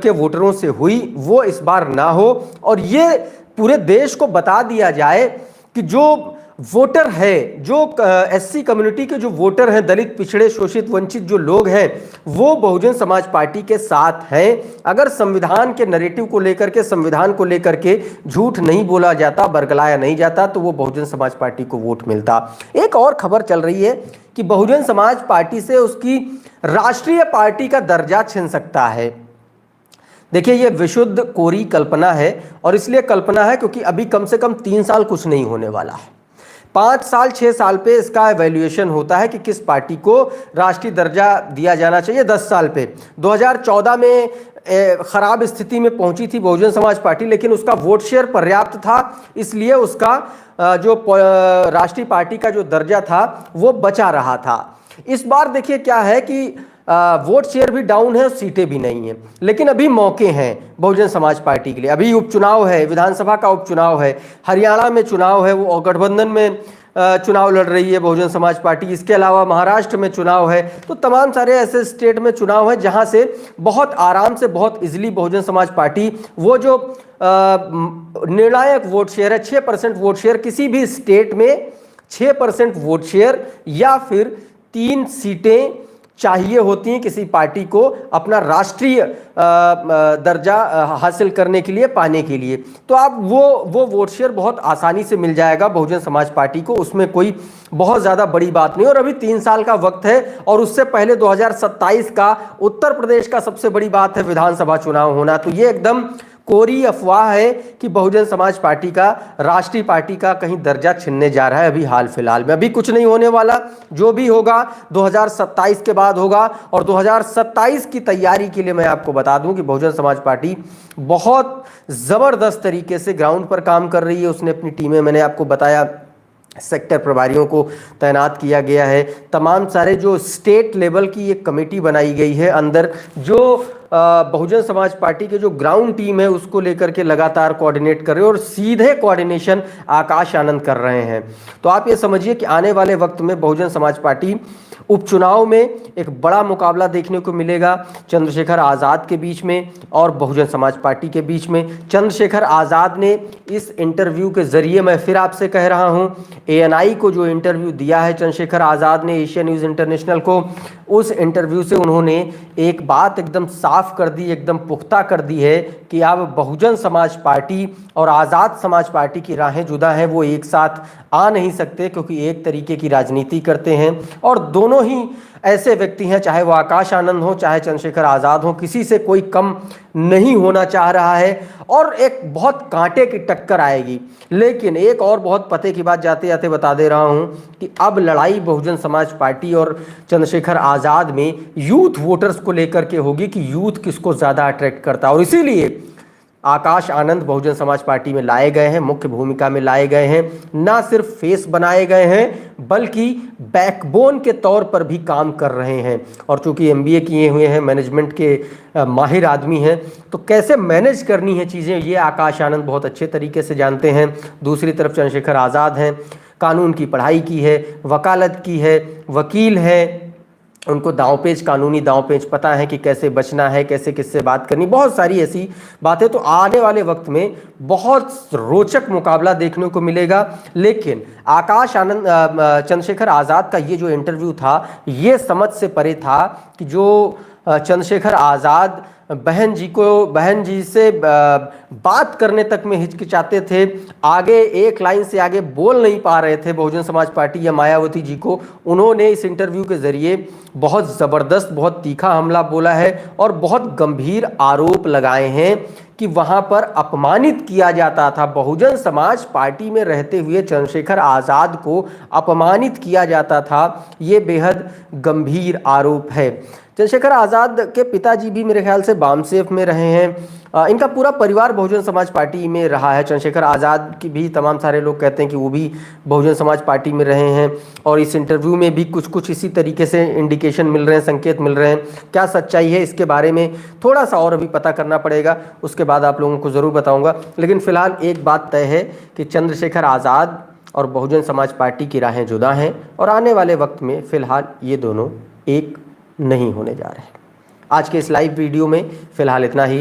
के वोटरों से हुई वो इस बार ना हो, और ये पूरे देश को बता दिया जाए कि जो वोटर है, जो एससी कम्युनिटी के जो वोटर हैं, दलित, पिछड़े, शोषित, वंचित जो लोग हैं, वो बहुजन समाज पार्टी के साथ हैं। अगर संविधान के नैरेटिव को लेकर के, संविधान को लेकर के झूठ नहीं बोला जाता, बरगलाया नहीं जाता, तो वो बहुजन समाज पार्टी को वोट मिलता। एक और खबर चल रही है कि बहुजन समाज पार्टी से उसकी राष्ट्रीय पार्टी का दर्जा छिन सकता है। देखिए, ये विशुद्ध कोरी कल्पना है, और इसलिए कल्पना है क्योंकि अभी कम से कम 3 साल कुछ नहीं होने वाला है। 5 साल 6 साल पे इसका एवेल्युएशन होता है कि किस पार्टी को राष्ट्रीय दर्जा दिया जाना चाहिए। 10 साल पे 2014 में खराब स्थिति में पहुंची थी बहुजन समाज पार्टी, लेकिन उसका वोट शेयर पर्याप्त था, इसलिए उसका जो राष्ट्रीय पार्टी का जो दर्जा था वो बचा रहा था। इस बार देखिए क्या है कि वोट शेयर भी डाउन है और सीटें भी नहीं हैं, लेकिन अभी मौके हैं बहुजन समाज पार्टी के लिए। अभी उपचुनाव है, विधानसभा का उपचुनाव है, हरियाणा में चुनाव है, वो गठबंधन में चुनाव लड़ रही है बहुजन समाज पार्टी। इसके अलावा महाराष्ट्र में चुनाव है, तो तमाम सारे ऐसे स्टेट में चुनाव है जहां से बहुत आराम से, बहुत इजीली बहुजन समाज पार्टी वो जो निर्णायक वोट शेयर है, 6% वोट शेयर, किसी भी स्टेट में 6% वोट शेयर या फिर 3 सीटें चाहिए होती हैं किसी पार्टी को अपना राष्ट्रीय दर्जा हासिल करने के लिए, पाने के लिए। तो आप वो वोट शेयर बहुत आसानी से मिल जाएगा बहुजन समाज पार्टी को, उसमें कोई बहुत ज़्यादा बड़ी बात नहीं। और अभी 3 साल का वक्त है, और उससे पहले 2027 का उत्तर प्रदेश का सबसे बड़ी बात है विधानसभा चुनाव होना। तो ये एकदम कोरी अफवाह है कि बहुजन समाज पार्टी का राष्ट्रीय पार्टी का कहीं दर्जा छिनने जा रहा है अभी हाल फिलहाल में। अभी कुछ नहीं होने वाला, जो भी होगा 2027 के बाद होगा। और 2027 की तैयारी के लिए मैं आपको बता दूं कि बहुजन समाज पार्टी बहुत ज़बरदस्त तरीके से ग्राउंड पर काम कर रही है। उसने अपनी टीमें, मैंने आपको बताया, सेक्टर प्रभारियों को तैनात किया गया है। तमाम सारे जो स्टेट लेवल की एक कमेटी बनाई गई है अंदर, जो बहुजन समाज पार्टी के जो ग्राउंड टीम है उसको लेकर के लगातार कोऑर्डिनेट कर रहे हैं, और सीधे कोऑर्डिनेशन आकाश आनंद कर रहे हैं। तो आप ये समझिए कि आने वाले वक्त में बहुजन समाज पार्टी उपचुनाव में एक बड़ा मुकाबला देखने को मिलेगा चंद्रशेखर आज़ाद के बीच में और बहुजन समाज पार्टी के बीच में। चंद्रशेखर आज़ाद ने इस इंटरव्यू के ज़रिए, मैं फिर आपसे कह रहा हूं, ANI को जो इंटरव्यू दिया है चंद्रशेखर आज़ाद ने एशिया न्यूज़ इंटरनेशनल को, उस इंटरव्यू से उन्होंने एक बात एकदम साफ कर दी, एकदम पुख्ता कर दी है कि अब बहुजन समाज पार्टी और आज़ाद समाज पार्टी की राहें जुदा हैं, वो एक साथ आ नहीं सकते, क्योंकि एक तरीके की राजनीति करते हैं और दोनों ही ऐसे व्यक्ति हैं, चाहे वो आकाश आनंद हो चाहे चंद्रशेखर आज़ाद हो, किसी से कोई कम नहीं होना चाह रहा है, और एक बहुत कांटे की टक्कर आएगी। लेकिन एक और बहुत पते की बात जाते जाते बता दे रहा हूं कि अब लड़ाई बहुजन समाज पार्टी और चंद्रशेखर आज़ाद में यूथ वोटर्स को लेकर के होगी कि यूथ किसको ज़्यादा अट्रैक्ट करता है। और इसीलिए आकाश आनंद बहुजन समाज पार्टी में लाए गए हैं, मुख्य भूमिका में लाए गए हैं, ना सिर्फ फेस बनाए गए हैं बल्कि बैकबोन के तौर पर भी काम कर रहे हैं। और चूंकि MBA किए हुए हैं, मैनेजमेंट के माहिर आदमी हैं, तो कैसे मैनेज करनी है चीज़ें ये आकाश आनंद बहुत अच्छे तरीके से जानते हैं। दूसरी तरफ चंद्रशेखर आज़ाद हैं, कानून की पढ़ाई की है, वकालत की है, वकील है, उनको दांवपेच, कानूनी दांवपेच पता है कि कैसे बचना है, कैसे किससे बात करनी, बहुत सारी ऐसी बातें। तो आने वाले वक्त में बहुत रोचक मुकाबला देखने को मिलेगा। लेकिन आकाश आनंद, चंद्रशेखर आज़ाद का ये जो इंटरव्यू था, ये समझ से परे था कि जो चंद्रशेखर आज़ाद बहन जी से बात करने तक में हिचकिचाते थे, आगे एक लाइन से आगे बोल नहीं पा रहे थे बहुजन समाज पार्टी या मायावती जी को, उन्होंने इस इंटरव्यू के ज़रिए बहुत ज़बरदस्त, बहुत तीखा हमला बोला है और बहुत गंभीर आरोप लगाए हैं कि वहाँ पर अपमानित किया जाता था। बहुजन समाज पार्टी में रहते हुए चंद्रशेखर आज़ाद को अपमानित किया जाता था। ये बेहद गंभीर आरोप है। चंद्रशेखर आज़ाद के पिताजी भी मेरे ख्याल से बामसेफ में रहे हैं, इनका पूरा परिवार बहुजन समाज पार्टी में रहा है। चंद्रशेखर आज़ाद की भी तमाम सारे लोग कहते हैं कि वो भी बहुजन समाज पार्टी में रहे हैं, और इस इंटरव्यू में भी कुछ इसी तरीके से इंडिकेशन मिल रहे हैं, संकेत मिल रहे हैं। क्या सच्चाई है इसके बारे में थोड़ा सा और अभी पता करना पड़ेगा, उसके बाद आप लोगों को ज़रूर बताऊँगा। लेकिन फ़िलहाल एक बात तय है कि चंद्रशेखर आज़ाद और बहुजन समाज पार्टी की राहें जुदा हैं, और आने वाले वक्त में फ़िलहाल ये दोनों एक नहीं होने जा रहे हैं। आज के इस लाइव वीडियो में फ़िलहाल इतना ही।